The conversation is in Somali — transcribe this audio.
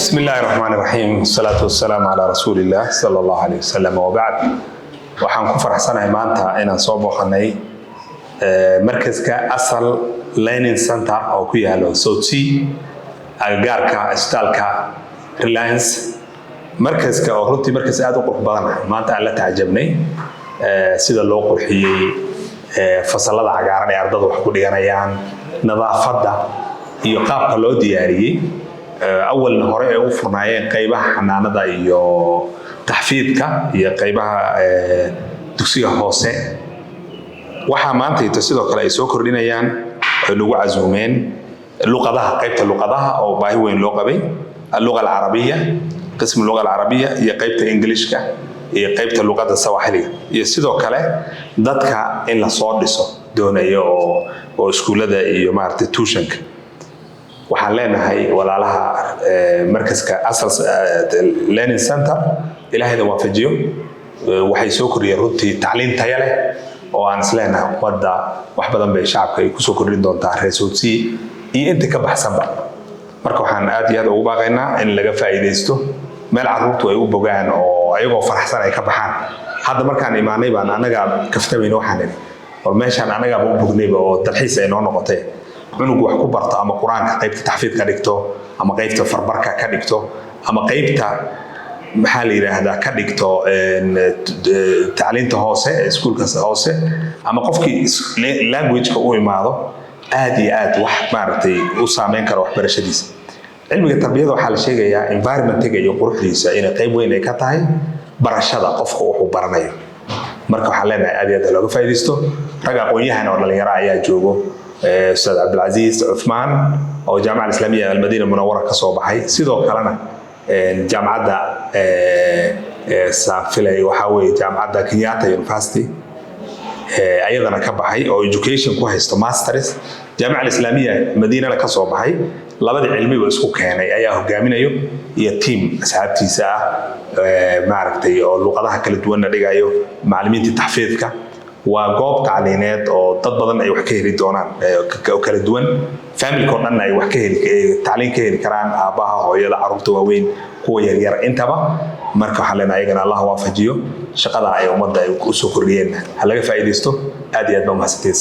بسم الله الرحمن الرحيم والصلاة والسلام على رسول الله صلى الله عليه وسلم وبعد. waxaan ku faraxsanahay maanta inaan soo booqanay markaska asal learning center oo ku yaalo Southsea agagaarka isbitaalka Reliance. markaska oo runtii markas aad u qurux badan maanta aan la taajabnay sida loo qurxiyay fasalada cagaaran ee ardaydu wax ku dhiganayaan, nadaafadda iyo qaabka loo diyaariyay. أول هراء وفرنايين قيبها حنانة iyo تحفيدك iyo قيبها دكسية هوسة. waxaa maanta inta sidoo kale ay soo kordhinayaan lagu casuumeen luqadaha qaybta luqadaha oo baahi weyn loo qabay اللغة العربية قسم اللغة العربية iyo qaybta Englishka iyo qaybta luqadda Sawaaxiliga iyo sidoo kale dadka in la soo dhiso doonayo oo iskuulada iyo maartay tuushanka. waxaan leenahay walaalaha markaska asal learning center ilaahayda waafajiyo waxay soo kordhiyeen runtii tacliin tayo leh oo aan isleenahay ummadda wax badan bay shacabka ay ku soo kordhin doontaa reer Southsea iyo inta ka baxsanba. marka waxaan aad iyo aad ugu baaqaynaa in laga faa'iideysto meel carruurtu ay u bogaan oo ayagoo faraxsan ay ka baxaan. hadda markaan imaanay baan anaga kaftamayna waxaan nidhi war meeshaan anaga u bognayba oo dalxiis ay noo noqotay cunug wax ku barto ama quraanka qaybta taxfiidka dhigto ama qaybta farbarka ka dhigto ama qaybta maxaa la yiraahdaa ka dhigto tacliinta hoose iskuulka hoose ama qofkii language-ka u imaado aad iyo aad wax maaragtay u saameyn karo waxbarashadiisa. cilmiga tarbiyada waxaa la sheegayaa environment-ga iyo quruxdiisa inay qayb weyn ay ka tahay barashada qofka wuxuu baranayo. marka waxaan leenahay aad iyo aad looga faa'iideysto. rag aqoon-yahan oo dhalinyaro ayaa joogo أستاذ عبد العزيز عثمان أو الجامعة الإسلامية المدينة المنورة كصوبحي سيدو كلنا جامعة سافلي وحاوي جامعة كنياتا يونيفرسيتي أيضا كبحي أو education كويس ماسترز الجامعة الإسلامية المدينة كصوبحي لابد علمي واسكو كان أيها جامعنا يتيم أصحابتي ساعة معرفتي أو اللغة كل دونا رجعيو معلمين التحفيظ waa goob tacliineed oo dad badan ay wax ka heli doonaan oo kala duwan family-ko dhan ay wax ka heli tacliin ka heli karaan aabaha hooyada carruurta waaweyn kuwa yar yar intaba. marka waxaan leenahay ayagana Allah waafajiyo shaqada ay ummadda ay ku soo kordhiyeen ha laga faa'iideysto. aad iyo aad baa mahadsantihiin.